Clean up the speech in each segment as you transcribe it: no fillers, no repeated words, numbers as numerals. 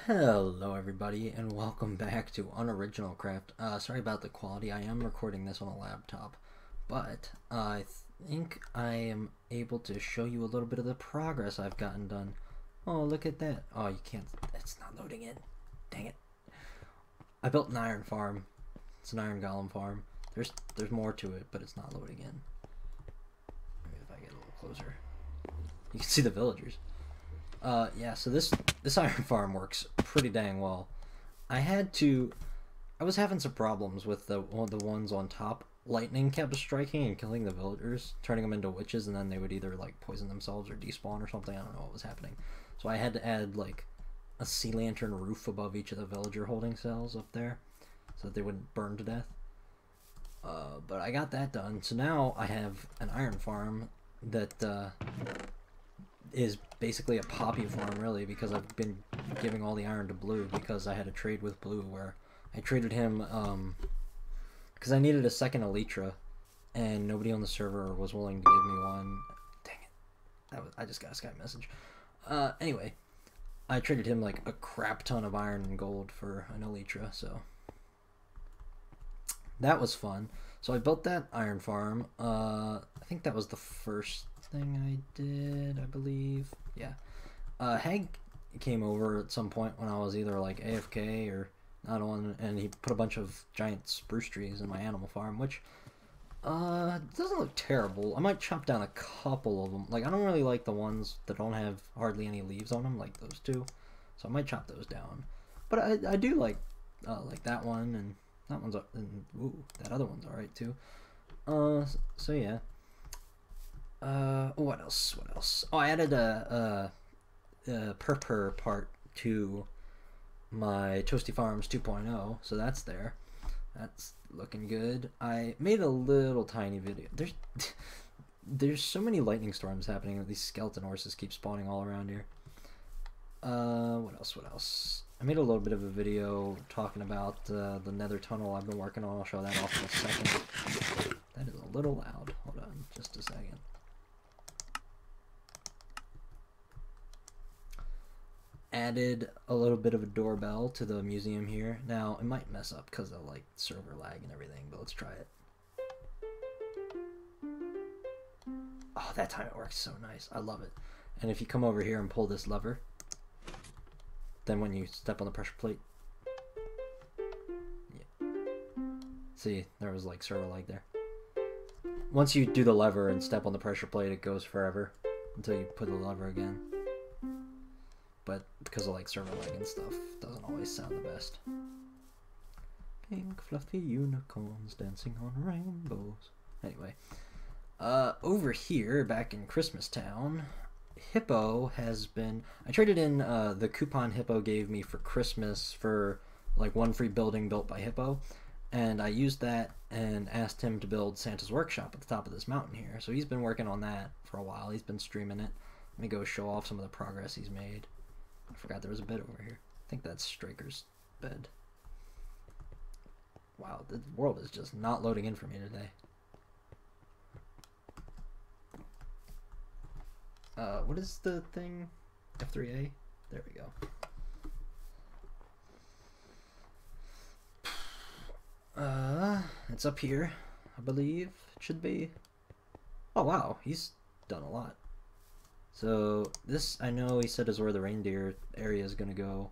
Hello everybody and welcome back to UnoriginalCraft. Sorry about the quality. I am recording this on a laptop, but I think I am able to show you a little bit of the progress I've gotten done. Oh, look at that. Oh, you can't, it's not loading in. Dang it. I built an iron farm. It's an iron golem farm. There's more to it, but it's not loading in. Maybe if I get a little closer. You can see the villagers. Yeah, so this iron farm works pretty dang well. I was having some problems with the ones on top. Lightning kept striking and killing the villagers, turning them into witches, and then they would either like poison themselves or despawn or something. I don't know what was happening. So I had to add like a sea lantern roof above each of the villager holding cells up there, so that they wouldn't burn to death. But I got that done. So now I have an iron farm that is basically a poppy farm, really, because I've been giving all the iron to Blue because I had a trade with Blue where I traded him because I needed a second Elytra and nobody on the server was willing to give me one. Dang it. I just got a Skype message. Anyway, I traded him like a crap ton of iron and gold for an Elytra, so that was fun. So I built that iron farm. I think that was the first thing I did, I believe. Yeah. Hag came over at some point when I was either like AFK or not on, and he put a bunch of giant spruce trees in my animal farm, which doesn't look terrible. I might chop down a couple of them. Like, I don't really like the ones that don't have hardly any leaves on them, like those two. So I might chop those down. But I do like that one, and that one's, and ooh, that other one's alright too. So yeah. What else? What else? Oh, I added a purpur part to my Toasty Farms 2.0, so that's there. That's looking good. I made a little tiny video. There's so many lightning storms happening that these skeleton horses keep spawning all around here. What else? What else? I made a little bit of a video talking about the nether tunnel I've been working on. I'll show that off in a second. That is a little loud. Hold on just a second. Added a little bit of a doorbell to the museum here. Now, it might mess up because of like server lag and everything, but let's try it. Oh, that time it works so nice. I love it. And if you come over here and pull this lever, then when you step on the pressure plate, yeah. See, there was like server lag there. Once you do the lever and step on the pressure plate, it goes forever until you put the lever again. But because of like server lag and stuff, doesn't always sound the best. Pink fluffy unicorns dancing on rainbows. Anyway, over here back in Christmas Town, Hippo has been. I traded in the coupon Hippo gave me for Christmas for like one free building built by Hippo, and I used that and asked him to build Santa's workshop at the top of this mountain here. So he's been working on that for a while. He's been streaming it. Let me go show off some of the progress he's made. I forgot there was a bed over here. I think that's Straker's bed. Wow, the world is just not loading in for me today. What is the thing? F3A? There we go. It's up here, I believe. It should be. Oh wow, he's done a lot. So this, I know he said, is where the reindeer area is going to go.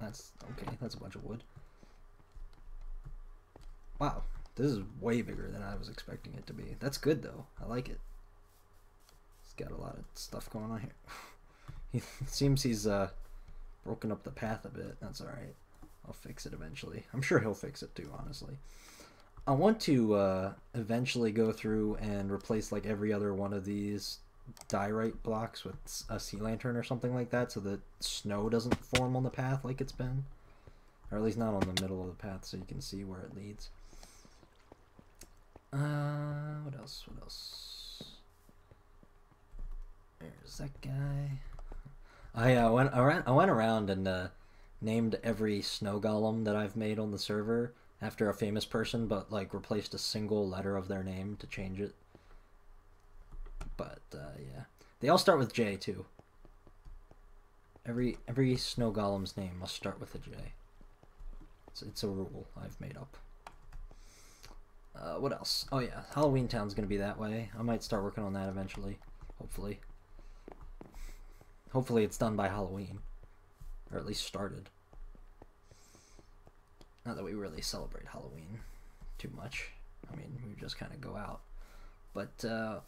That's okay. That's a bunch of wood. Wow, this is way bigger than I was expecting it to be. That's good though. I like it. He's got a lot of stuff going on here. It seems he's broken up the path a bit. That's all right. I'll fix it eventually. I'm sure he'll fix it too, honestly. I want to eventually go through and replace like every other one of these diorite blocks with a sea lantern or something like that, so that snow doesn't form on the path like it's been, or at least not on the middle of the path, so you can see where it leads. What else? What else? There's that guy. I went around and named every snow golem that I've made on the server after a famous person, but like replaced a single letter of their name to change it. But yeah, they all start with J too. Every snow golem's name must start with a J. It's a rule I've made up. What else? Oh yeah, Halloween Town's gonna be that way. I might start working on that eventually. Hopefully. Hopefully it's done by Halloween. Or at least started. Not that we really celebrate Halloween too much. I mean, we just kind of go out. But,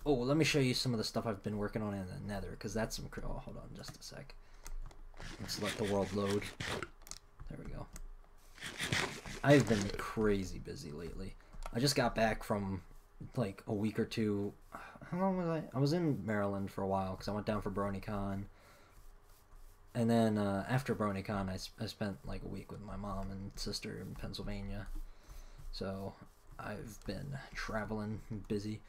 oh, let me show you some of the stuff I've been working on in the Nether, because that's some... Oh, hold on just a sec. Let's let the world load. There we go. I've been crazy busy lately. I just got back from, like, a week or two. How long was I? I was in Maryland for a while, because I went down for BronyCon. And then after BronyCon, I spent like a week with my mom and sister in Pennsylvania. So I've been traveling, busy.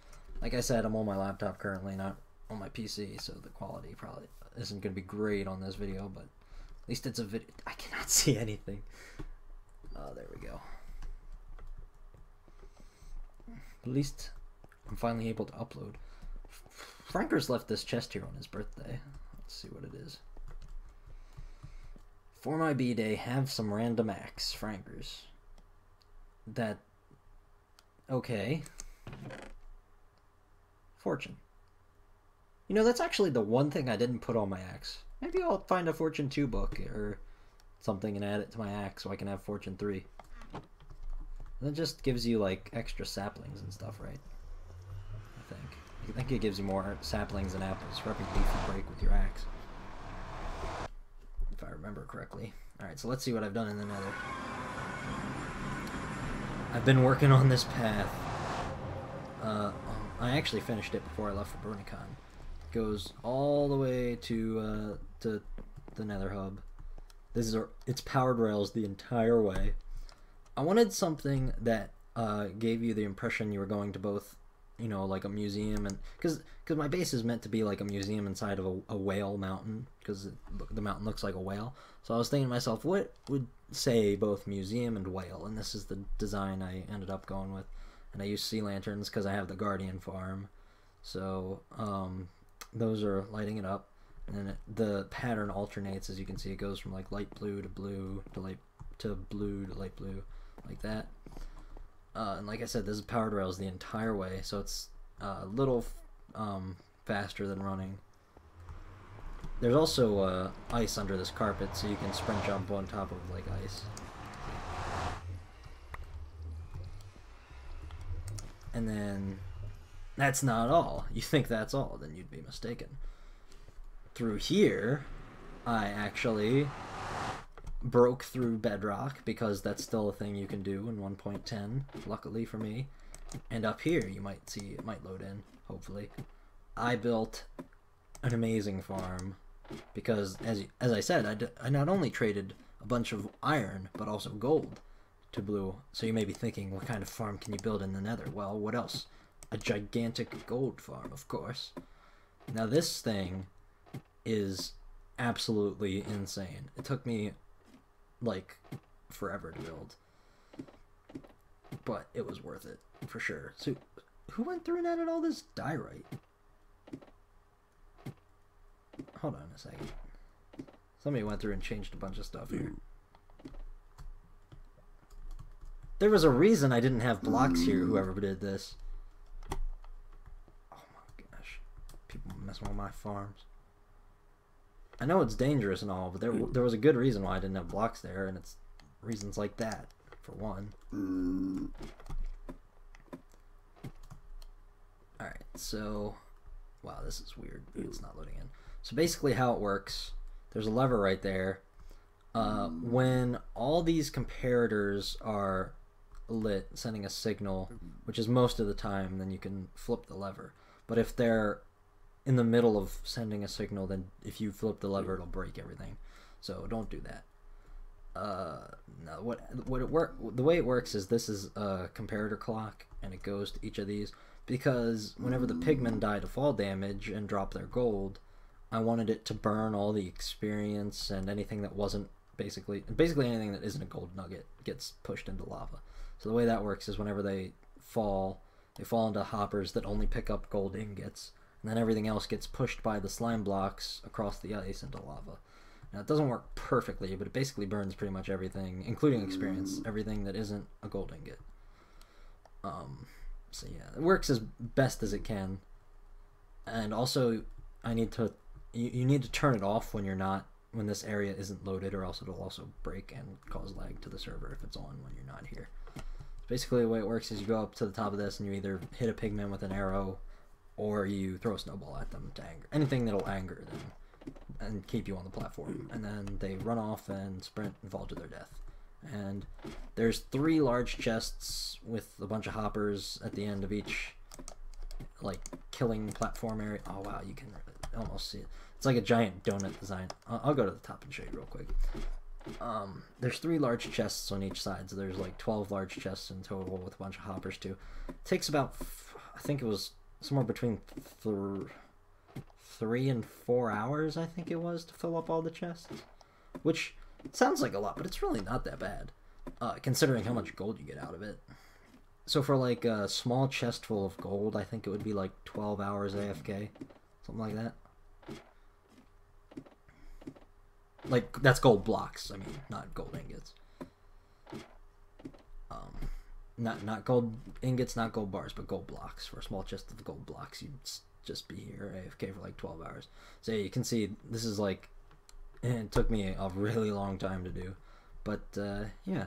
Like I said, I'm on my laptop currently, not on my PC, so the quality probably isn't going to be great on this video, but at least it's a video. I cannot see anything. Oh, there we go. At least I'm finally able to upload. Franker's left this chest here on his birthday. Let's see what it is. For my B-Day, have some random axe, Frankers. That... Okay. Fortune. You know, that's actually the one thing I didn't put on my axe. Maybe I'll find a Fortune 2 book or something and add it to my axe so I can have Fortune 3. That just gives you, like, extra saplings and stuff, right? I think it gives you more saplings and apples for every leaf you break with your axe. If I remember correctly. Alright, so let's see what I've done in the Nether. I've been working on this path. I actually finished it before I left for BronyCon. It goes all the way to the Nether hub. It's powered rails the entire way. I wanted something that gave you the impression you were going to both, you know, like a museum, and because my base is meant to be like a museum inside of a whale mountain, because the mountain looks like a whale. So I was thinking to myself, what would say both museum and whale? And this is the design I ended up going with. And I use sea lanterns because I have the Guardian farm, so those are lighting it up. And then the pattern alternates, as you can see. It goes from like light blue to blue to light blue to light blue, like that. And like I said, this is powered rails the entire way, so it's a little faster than running. There's also ice under this carpet, so you can sprint jump on top of like ice. And then that's not all. You think that's all, then you'd be mistaken. Through here, I actually broke through bedrock, because that's still a thing you can do in 1.10, luckily for me. And up here, you might see, it might load in, hopefully. I built an amazing farm, because as I said, I not only traded a bunch of iron, but also gold to blue. So you may be thinking, what kind of farm can you build in the Nether? Well, what else? A gigantic gold farm, of course. Now this thing is absolutely insane. It took me like forever to build, but it was worth it for sure. So who went through and added all this diorite? Hold on a second. Somebody went through and changed a bunch of stuff here. There was a reason I didn't have blocks here, whoever did this. Oh my gosh. People messing with my farms. I know it's dangerous and all, but there was a good reason why I didn't have blocks there, and it's reasons like that, for one. Alright, so... Wow, this is weird. It's not loading in. So basically how it works, there's a lever right there. When all these comparators are lit, sending a signal, which is most of the time, then you can flip the lever. But if they're in the middle of sending a signal, then if you flip the lever, it'll break everything. So don't do that. No, the way it works is this is a comparator clock, and it goes to each of these, because whenever the pigmen die to fall damage and drop their gold, I wanted it to burn all the experience, and anything that wasn't basically anything that isn't a gold nugget gets pushed into lava. So the way that works is whenever they fall into hoppers that only pick up gold ingots, and then everything else gets pushed by the slime blocks across the ice into lava. Now, it doesn't work perfectly, but it basically burns pretty much everything, including experience, everything that isn't a gold ingot. So yeah, it works as best as it can. And also, you need to turn it off when when this area isn't loaded, or else it'll also break and cause lag to the server if it's on when you're not here. Basically, the way it works is you go up to the top of this and you either hit a pigman with an arrow, or you throw a snowball at them to anger anything that'll anger them and keep you on the platform, and then they run off and sprint and fall to their death. And there's 3 large chests with a bunch of hoppers at the end of each, like, killing platform area. Oh wow, you can almost see it. It's like a giant donut design. I'll go to the top and show you real quick. There's 3 large chests on each side, so there's like 12 large chests in total with a bunch of hoppers too. It takes about, I think it was somewhere between 3 and 4 hours, I think it was, to fill up all the chests, which sounds like a lot, but it's really not that bad, considering how much gold you get out of it. So for like a small chest full of gold, I think it would be like 12 hours AFK, something like that. Like, that's gold blocks, I mean, not gold ingots. Not gold ingots, not gold bars, but gold blocks. For a small chest of gold blocks, you'd just be here AFK for like 12 hours. So yeah, you can see this is like, it took me a really long time to do. But yeah,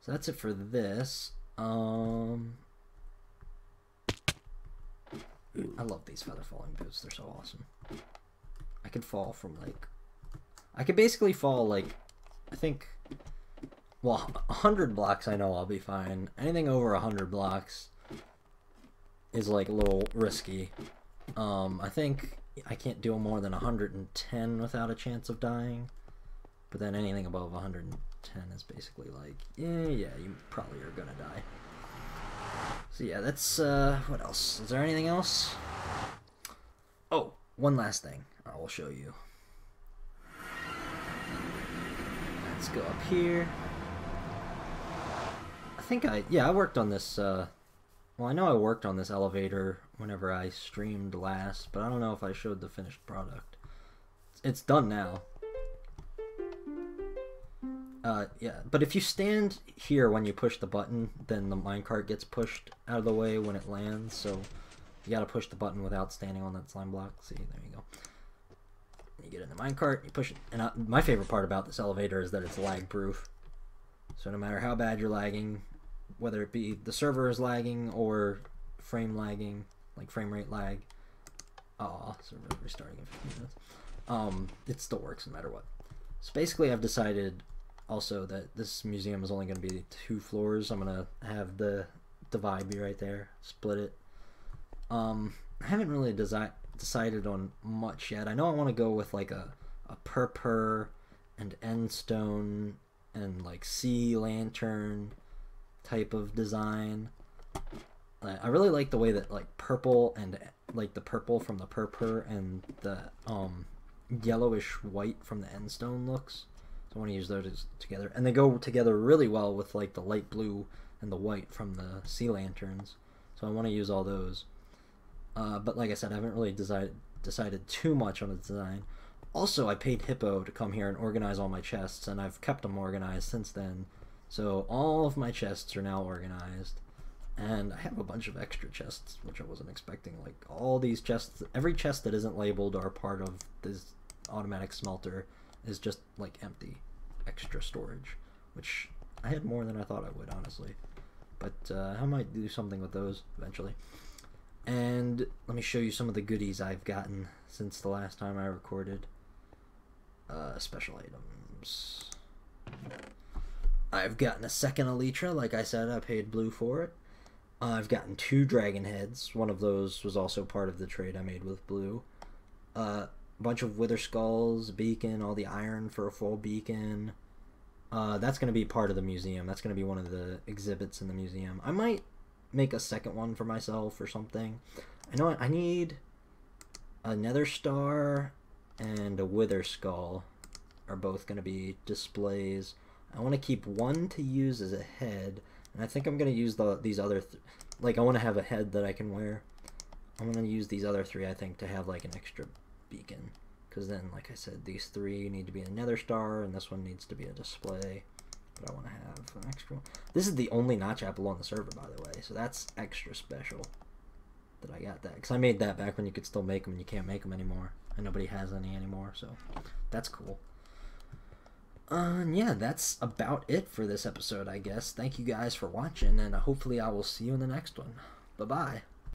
so that's it for this. I love these feather falling boots, they're so awesome. I could fall from like, I could basically fall like, I think, well, 100 blocks I know I'll be fine. Anything over 100 blocks is like a little risky. I think I can't do more than 110 without a chance of dying. But then anything above 110 is basically like, yeah, you probably are gonna die. So yeah, that's, what else? Is there anything else? Oh, one last thing I will show you. Let's go up here. I think I worked on this, well, I know I worked on this elevator whenever I streamed last, but I don't know if I showed the finished product. It's done now. Yeah, but if you stand here when you push the button, then the minecart gets pushed out of the way when it lands, so you gotta push the button without standing on that slime block. See, there you go. You get in the minecart, you push it, and my favorite part about this elevator is that it's lag proof. So no matter how bad you're lagging, whether it be the server is lagging or frame lagging, like frame rate lag, server restarting in 15 minutes, it still works no matter what. So basically I've decided also that this museum is only going to be 2 floors. I'm going to have the divide be right there, split it. I haven't really decided on much yet. I know I want to go with like a purpur and end stone and like sea lantern type of design. I really like the way that like purple and like the purple from the purpur and the yellowish white from the end stone looks. So I want to use those together, and they go together really well with like the light blue and the white from the sea lanterns. So I want to use all those. But like I said, I haven't really decided too much on the design. Also, I paid Hippo to come here and organize all my chests, and I've kept them organized since then. So all of my chests are now organized, and I have a bunch of extra chests, which I wasn't expecting. Like all these chests, every chest that isn't labeled or part of this automatic smelter is just like empty, extra storage, which I had more than I thought I would, honestly. But I might do something with those eventually. And let me show you some of the goodies I've gotten since the last time I recorded. Special items. I've gotten a second elytra, like I said, I paid blue for it. I've gotten 2 dragon heads. One of those was also part of the trade I made with blue. A bunch of wither skulls, beacon, all the iron for a full beacon. That's going to be part of the museum. That's going to be one of the exhibits in the museum. I might make a second one for myself or something. I know I need a nether star and a wither skull are both going to be displays. I want to keep one to use as a head, and I think I'm going to use these other like I want to have a head that I can wear. I'm going to use these other 3, I think, to have like an extra beacon, because then, like I said, these 3 need to be a nether star, and this one needs to be a display. But I want to have an extra one. This is the only notch apple on the server, by the way, so that's extra special that I got that. Because I made that back when you could still make them, and you can't make them anymore. And nobody has any anymore, so that's cool. Yeah, that's about it for this episode, I guess. Thank you guys for watching, and hopefully I will see you in the next one. Bye-bye.